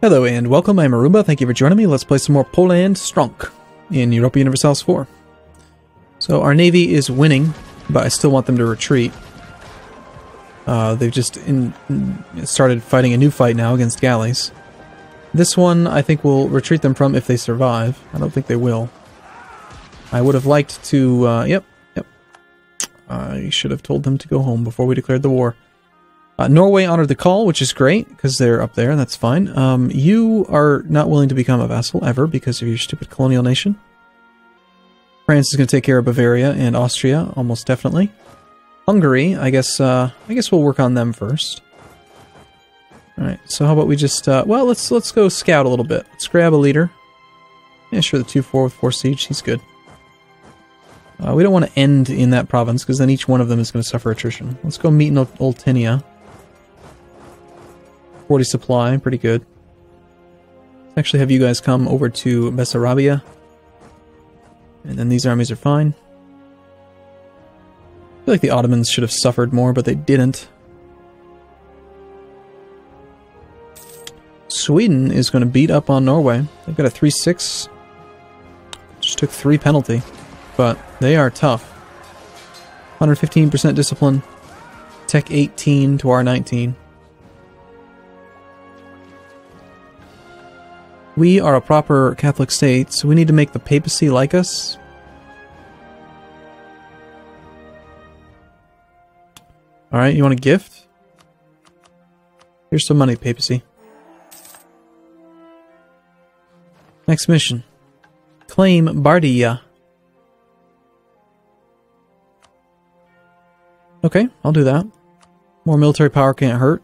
Hello and welcome, I'm Arumba, thank you for joining me. Let's play some more Poland Stronk in Europa Universalis IV. So our navy is winning, but I still want them to retreat. They've just started fighting a new fight now against galleys. This one I think we'll retreat them from if they survive. I don't think they will. I would have liked to, yep. I should have told them to go home before we declared the war. Norway honored the call, which is great, because they're up there, and that's fine. You are not willing to become a vassal, ever, because of your stupid colonial nation. France is going to take care of Bavaria and Austria, almost definitely. Hungary, I guess we'll work on them first. Alright, so how about we just, well, let's go scout a little bit. Let's grab a leader. Yeah, sure, the 2-4 with 4 siege, he's good. We don't want to end in that province, because then each one of them is going to suffer attrition. Let's go meet in Oltenia. 40 supply, pretty good. Let's actually have you guys come over to Bessarabia. And then these armies are fine. I feel like the Ottomans should have suffered more, but they didn't. Sweden is going to beat up on Norway. They've got a 3-6. Just took 3 penalty. But they are tough. 115% discipline. Tech 18 to our 19. We are a proper Catholic state, so we need to make the papacy like us. Alright, you want a gift? Here's some money, papacy. Next mission. Claim Bardia. Okay, I'll do that. More military power can't hurt.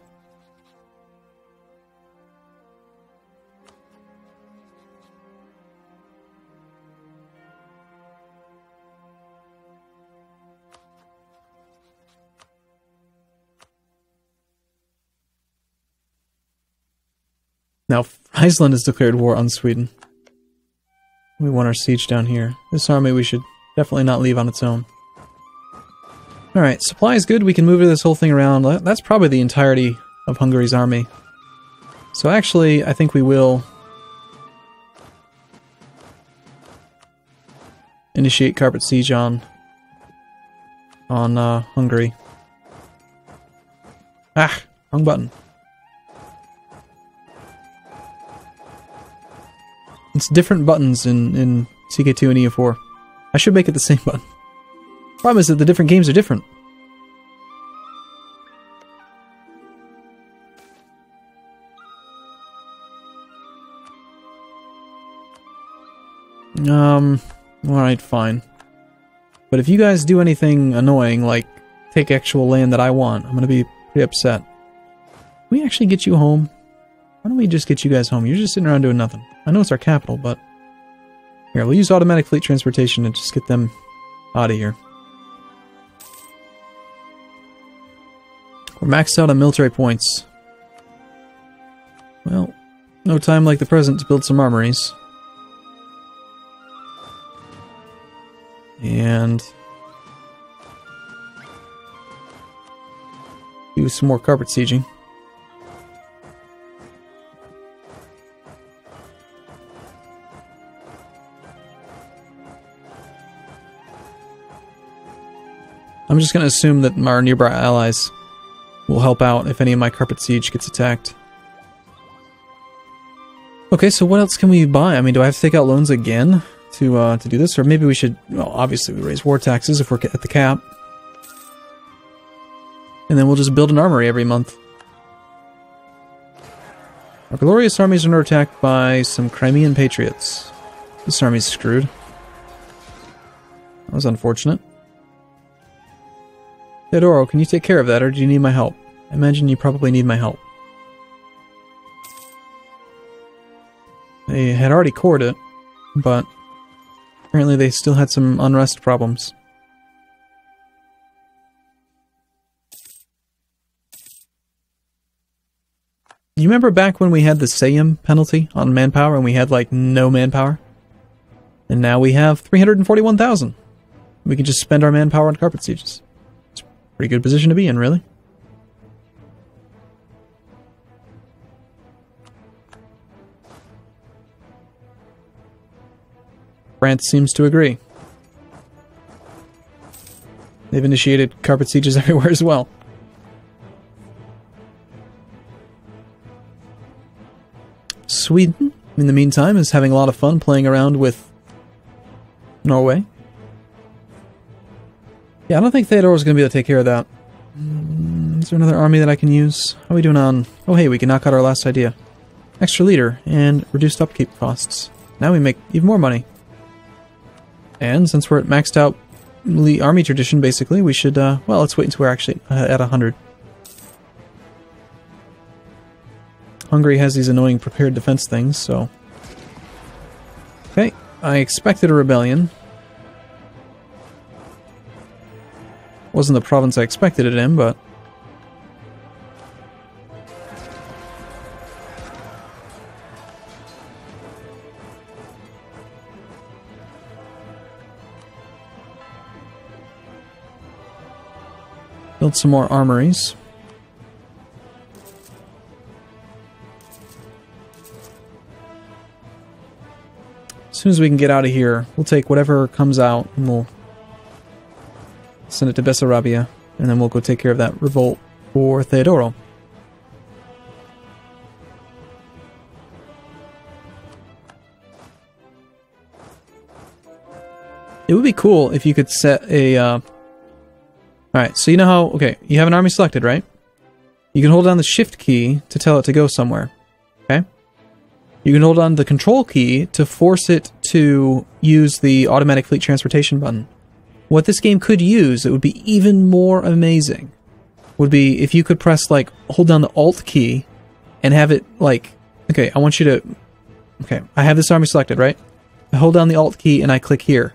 Now, Iceland has declared war on Sweden. We want our siege down here. This army we should definitely not leave on its own. Alright, supply is good. We can move this whole thing around. That's probably the entirety of Hungary's army. So actually, I think we will initiate carpet siege on Hungary. Ah, wrong button. It's different buttons in CK2 and EU4. I should make it the same button. Problem is that the different games are different. Alright, fine. But if you guys do anything annoying, like take actual land that I want, I'm gonna be pretty upset. Can we actually get you home? Why don't we just get you guys home? You're just sitting around doing nothing. I know it's our capital, but... Here, we'll use automatic fleet transportation and just get them out of here. We're maxed out on military points. Well, no time like the present to build some armories. And... do some more carpet sieging. I'm just going to assume that our nearby allies will help out if any of my carpet siege gets attacked. Okay, so what else can we buy? I mean, do I have to take out loans again to do this? Or maybe we should... Well, obviously we raise war taxes if we're at the cap. And then we'll just build an armory every month. Our glorious armies are under attack by some Crimean patriots. This army's screwed. That was unfortunate. Theodoro, can you take care of that, or do you need my help? I imagine you probably need my help. They had already cored it, but apparently they still had some unrest problems. You remember back when we had the Sejm penalty on manpower and we had like no manpower? And now we have 341,000. We can just spend our manpower on carpet sieges. Pretty good position to be in, really. France seems to agree. They've initiated carpet sieges everywhere as well. Sweden, in the meantime, is having a lot of fun playing around with Norway. Yeah, I don't think Theodore's going to be able to take care of that. Is there another army that I can use? How are we doing on... Oh, hey, we can knock out our last idea. Extra leader and reduced upkeep costs. Now we make even more money. And since we're at maxed out army tradition, basically, we should... well, let's wait until we're actually at 100. Hungary has these annoying prepared defense things, so... Okay, I expected a rebellion. Wasn't the province I expected it in, but... Build some more armories. As soon as we can get out of here, we'll take whatever comes out and we'll send it to Bessarabia, and then we'll go take care of that revolt for Theodoro. It would be cool if you could set a... Alright, so you know how... Okay, you have an army selected, right? You can hold down the shift key to tell it to go somewhere. Okay? You can hold on the control key to force it to use the automatic fleet transportation button. What this game could use, it would be even more amazing, would be if you could press, like, hold down the Alt key and have it, like... Okay, I want you to... Okay, I have this army selected, right? I hold down the Alt key and I click here.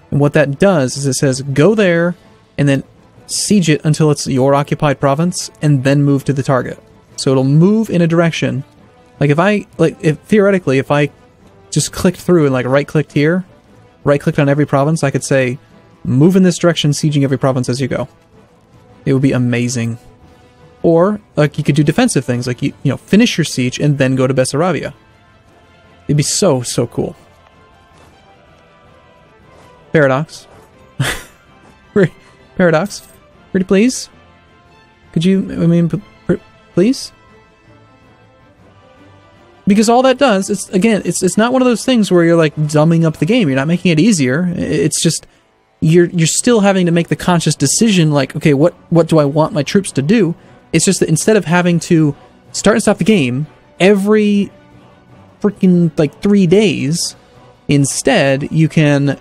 And what that does is it says, go there, and then siege it until it's your occupied province, and then move to the target. So it'll move in a direction. Like if theoretically, if I just clicked through and like right-clicked here, right-clicked on every province, I could say, move in this direction, sieging every province as you go. It would be amazing. Or, like, you could do defensive things, like, you know, finish your siege and then go to Bessarabia. It'd be so, so cool. Paradox. Paradox. Pretty please? Could you, I mean, please? Because all that does, it's, again, it's not one of those things where you're, like, dumbing up the game. You're not making it easier. It's just, you're still having to make the conscious decision, like, okay, what do I want my troops to do? It's just that instead of having to start and stop the game every freaking, like, 3 days, instead, you can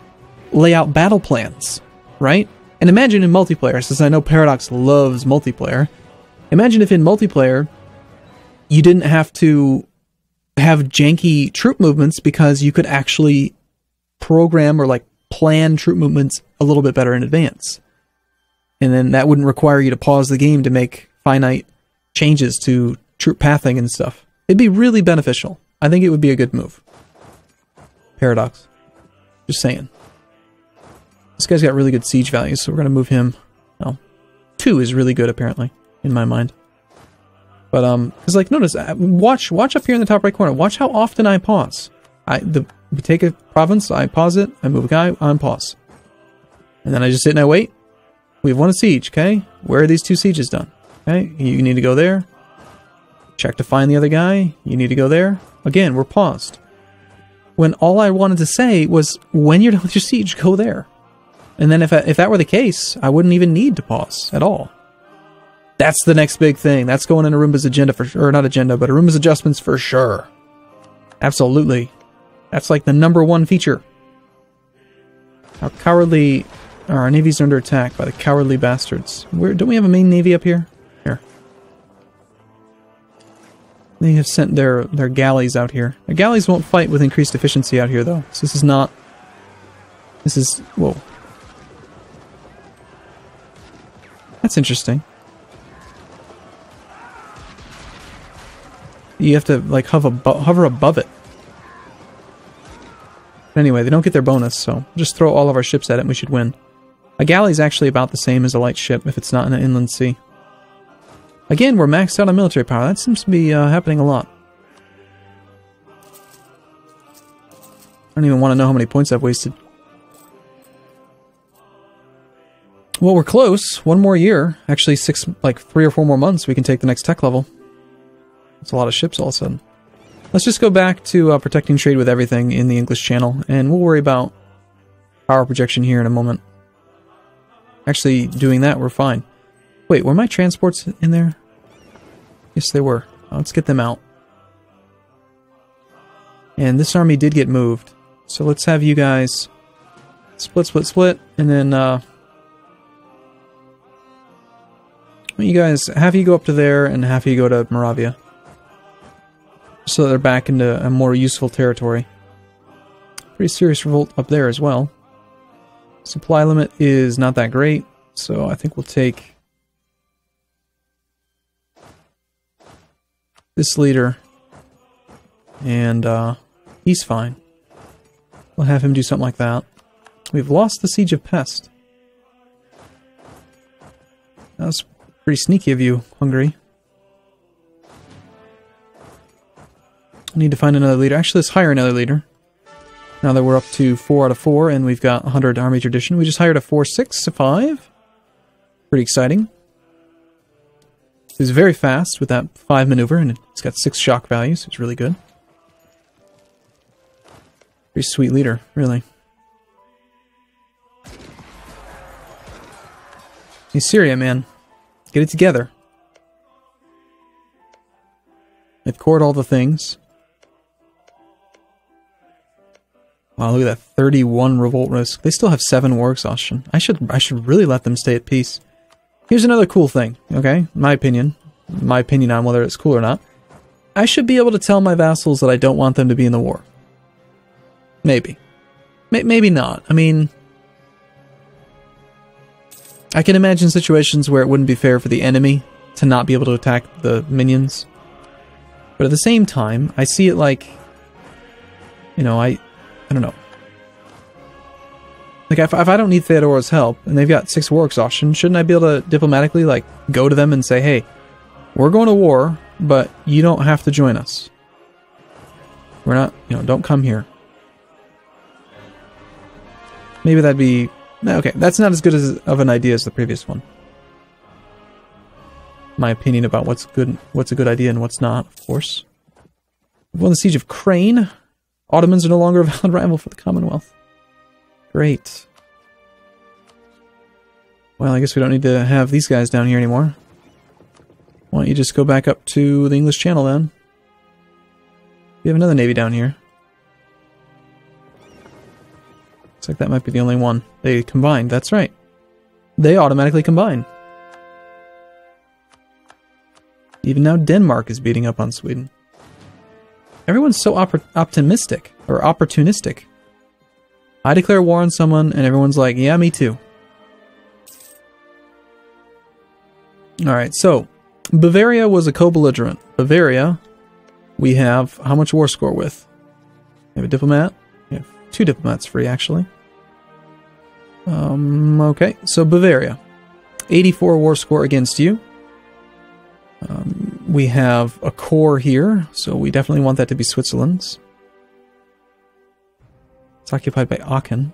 lay out battle plans, right? And imagine in multiplayer, since I know Paradox loves multiplayer, imagine if in multiplayer, you didn't have to have janky troop movements because you could actually program or, like, plan troop movements a little bit better in advance. And then that wouldn't require you to pause the game to make finite changes to troop pathing and stuff. It'd be really beneficial. I think it would be a good move. Paradox. Just saying. This guy's got really good siege values, so we're going to move him. Oh, 2 is really good, apparently, in my mind. But, because, like, notice, watch up here in the top right corner. Watch how often I pause. We take a province, I pause it, I move a guy, on pause. And then I just sit and I wait. We've won a siege, okay? Where are these 2 sieges done? Okay, you need to go there. Check to find the other guy. You need to go there. Again, we're paused. When all I wanted to say was, when you're done with your siege, go there. And then if that were the case, I wouldn't even need to pause at all. That's the next big thing. That's going in Arumba's agenda for sure. Or not agenda, but Arumba's adjustments for sure. Absolutely. That's like the #1 feature. How cowardly... Our navy's under attack by the cowardly bastards. Don't we have a main navy up here? Here. They have sent their galleys out here. Their galleys won't fight with increased efficiency out here, though. So this is not... This is... Whoa. That's interesting. You have to, like, hover above it. But anyway, they don't get their bonus, so just throw all of our ships at it and we should win. A galley's actually about the same as a light ship if it's not in an inland sea. Again, we're maxed out on military power. That seems to be happening a lot. don't even want to know how many points I've wasted. Well, we're close. One more year. Actually, 3 or 4 more months, we can take the next tech level. That's a lot of ships all of a sudden. Let's just go back to protecting trade with everything in the English Channel, and we'll worry about power projection here in a moment. Actually, doing that, we're fine. Wait, were my transports in there? Yes, they were. Let's get them out. And this army did get moved. So let's have you guys split, and then you guys, half of you go up to there, and half of you go to Moravia. So they're back into a more useful territory. Pretty serious revolt up there as well. Supply limit is not that great, so I think we'll take this leader, and he's fine. We'll have him do something like that. We've lost the Siege of Pest. That was pretty sneaky of you, Hungary. I need to find another leader. Actually, let's hire another leader. Now that we're up to 4 out of 4, and we've got 100 army tradition. We just hired a 4-6-5. Pretty exciting. He's very fast with that 5 maneuver, and it's got 6 shock values. It's really good. Pretty sweet leader, really. Hey, Syria, man. Get it together. They've cored all the things. Wow, look at that 31 revolt risk. They still have 7 war exhaustion. I should really let them stay at peace. Here's another cool thing, okay? My opinion on whether it's cool or not. I should be able to tell my vassals that I don't want them to be in the war. Maybe. Maybe not. I mean, I can imagine situations where it wouldn't be fair for the enemy to not be able to attack the minions. But at the same time, I see it like, you know, I don't know. Like, if I don't need Theodora's help, and they've got 6 war exhaustion, shouldn't I be able to diplomatically, like, go to them and say, hey, we're going to war, but you don't have to join us. We're not, you know, don't come here. Maybe that'd be... Okay, that's not as good of an idea as the previous one. My opinion about what's a good idea and what's not, of course. We've won the Siege of Crane. Ottomans are no longer a valid rival for the Commonwealth. Great. Well, I guess we don't need to have these guys down here anymore. Why don't you just go back up to the English Channel then? We have another navy down here. Looks like that might be the only one. They combined, that's right. They automatically combine. Even now Denmark is beating up on Sweden. Everyone's so optimistic, or opportunistic. I declare war on someone, and everyone's like, yeah, me too. Alright, so, Bavaria was a co-belligerent. Bavaria, we have how much war score with? We have a diplomat. We have 2 diplomats free, actually. Okay, so Bavaria. 84 war score against you. We have a core here, so we definitely want that to be Switzerland's. It's occupied by Aachen.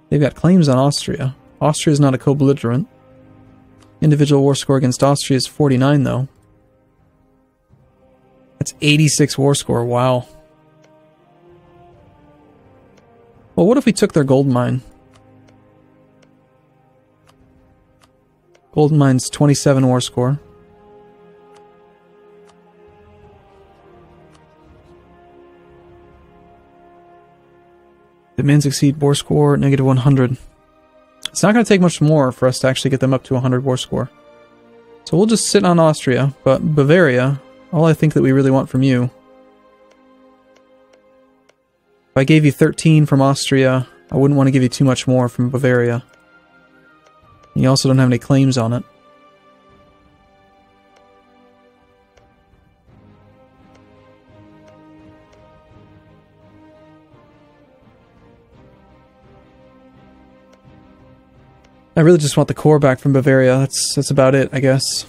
They've got claims on Austria. Austria is not a co-belligerent. Individual war score against Austria is 49, though. That's 86 war score, wow. Well, what if we took their gold mine? Gold mine's 27 war score. Demands exceed war score, negative 100. It's not going to take much more for us to actually get them up to 100 war score. So we'll just sit on Austria, but Bavaria, all I think that we really want from you... If I gave you 13 from Austria, I wouldn't want to give you too much more from Bavaria. You also don't have any claims on it. I really just want the core back from Bavaria. That's about it, I guess.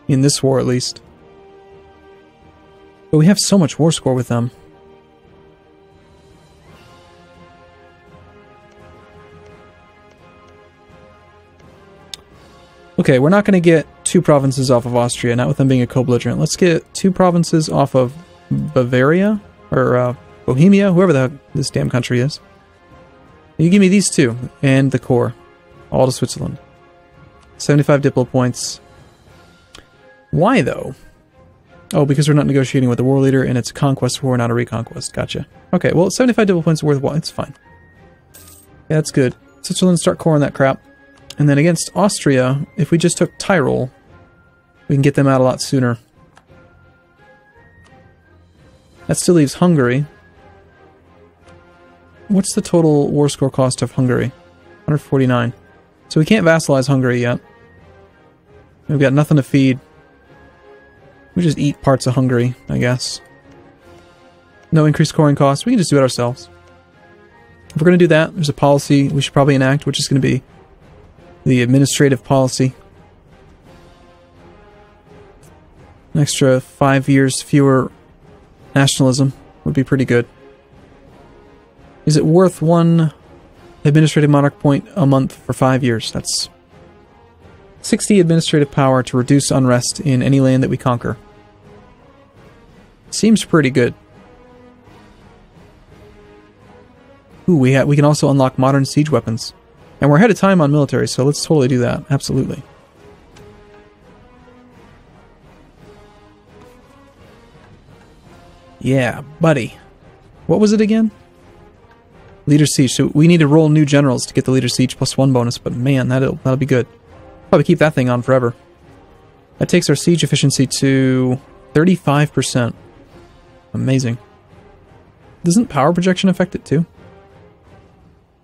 In this war, at least. But we have so much war score with them. Okay, we're not going to get 2 provinces off of Austria, not with them being a co-belligerent. Let's get 2 provinces off of Bavaria, or Bohemia, whoever the heck this damn country is. You give me these 2, and the core. All to Switzerland. 75 Diplo points. Why, though? Oh, because we're not negotiating with the war leader, and it's a conquest war, not a reconquest. Gotcha. Okay, well, 75 Diplo points worthwhile. It's fine. Yeah, that's good. Switzerland, start coring that crap. And then against Austria, if we just took Tyrol, we can get them out a lot sooner. That still leaves Hungary. What's the total war score cost of Hungary? 149. So we can't vassalize Hungary yet. We've got nothing to feed. We just eat parts of Hungary, I guess. No increased coring costs. We can just do it ourselves. If we're going to do that, there's a policy we should probably enact, which is going to be the administrative policy. An extra 5 years fewer nationalism would be pretty good. Is it worth 1 administrative monarch point a month for 5 years? That's 60 administrative power to reduce unrest in any land that we conquer. Seems pretty good. Ooh, we can also unlock modern siege weapons. And we're ahead of time on military, so let's totally do that. Absolutely. Yeah, buddy. What was it again? Leader siege. So we need to roll new generals to get the leader siege +1 bonus, but man, that'll be good. Probably keep that thing on forever. That takes our siege efficiency to 35%. Amazing. Doesn't power projection affect it too?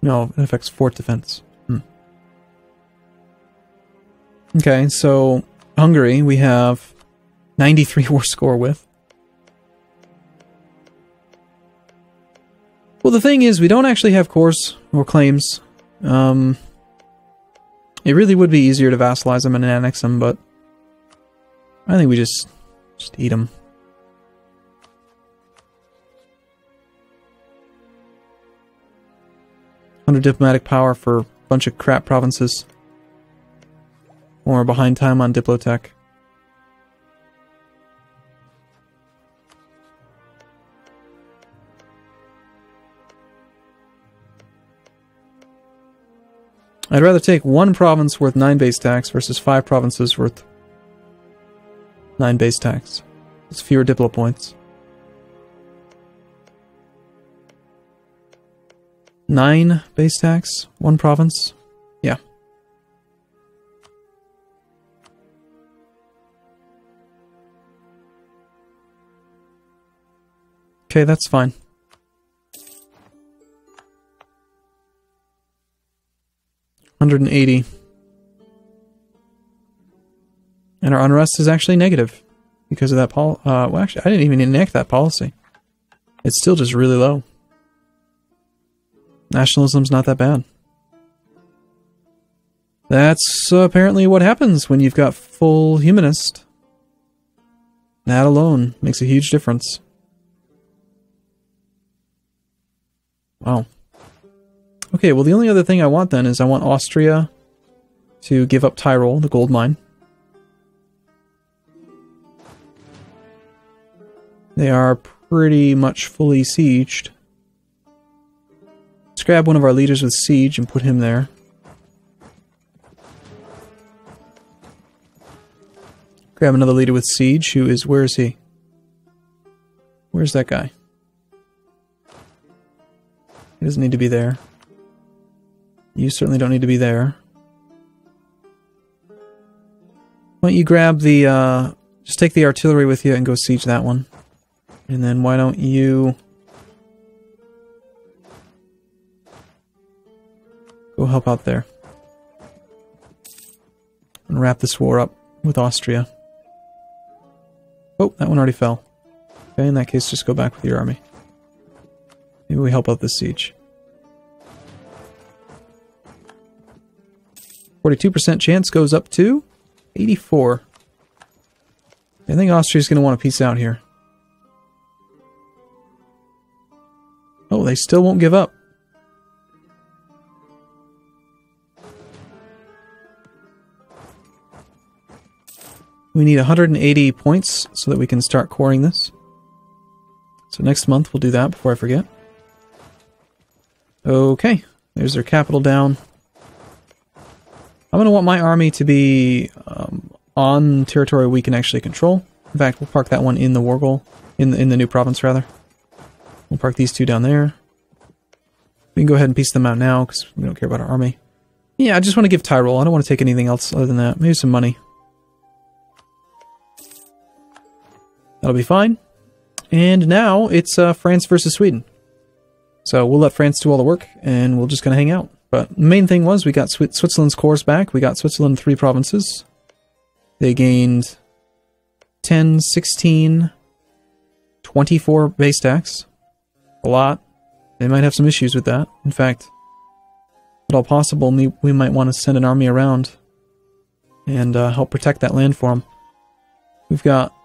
No, it affects fort defense. Okay, so Hungary we have 93 war score with. Well, the thing is, we don't actually have cores or claims. It really would be easier to vassalize them and annex them, but I think we just eat them. Under diplomatic power for a bunch of crap provinces. Or behind time on Diplotech. I'd rather take 1 province worth 9 base tax versus 5 provinces worth 9 base tax. It's fewer Diplo points. 9 base tax, 1 province. Yeah. Okay, that's fine. $180. And our unrest is actually negative because of that well, actually, I didn't even enact that policy. It's still just really low. Nationalism's not that bad. That's apparently what happens when you've got full humanist. That alone makes a huge difference. Wow. Okay, well the only other thing I want then is I want Austria to give up Tyrol, the gold mine. They are pretty much fully sieged. Let's grab one of our leaders with siege and put him there. Grab another leader with siege who is... where is he? Where's that guy? He doesn't need to be there. You certainly don't need to be there. Why don't you grab the... just take the artillery with you and go siege that one. And then why don't you... go help out there. And wrap this war up with Austria. Oh, that one already fell. Okay, in that case, just go back with your army. Maybe we help out this siege. 42% chance goes up to 84. I think Austria's going to want to peace out here. Oh, they still won't give up. We need 180 points so that we can start coring this. So next month we'll do that before I forget. Okay, there's their capital down. I'm going to want my army to be on territory we can actually control. In fact, we'll park that one in the war goal, in the new province rather. We'll park these two down there. We can go ahead and piece them out now because we don't care about our army. Yeah, I just want to give Tyrol. I don't want to take anything else other than that. Maybe some money. That'll be fine. And now it's France versus Sweden. So we'll let France do all the work, and we'll just kind of hang out. But the main thing was we got Switzerland's cores back. We got Switzerland 3 provinces. They gained 10, 16, 24 base tax. A lot. They might have some issues with that. In fact, if at all possible, we might want to send an army around and help protect that land for them. We've got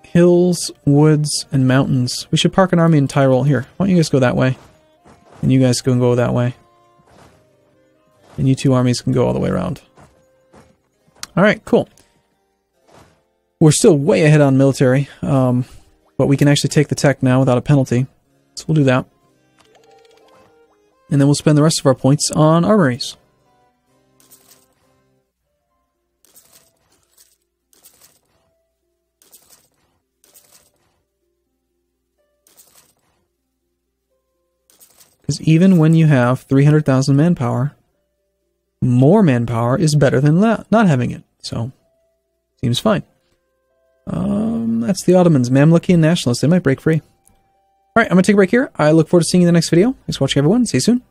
hills, woods, and mountains. We should park an army in Tyrol. Here, why don't you guys go that way? And you guys can go that way. And you two armies can go all the way around. Alright, cool. We're still way ahead on military, but we can actually take the tech now without a penalty. So we'll do that. And then we'll spend the rest of our points on armories. Because even when you have 300,000 manpower, more manpower is better than not having it. So, seems fine. That's the Ottomans, Mamluki and Nationalists. They might break free. Alright, I'm going to take a break here. I look forward to seeing you in the next video. Thanks for watching, everyone. See you soon.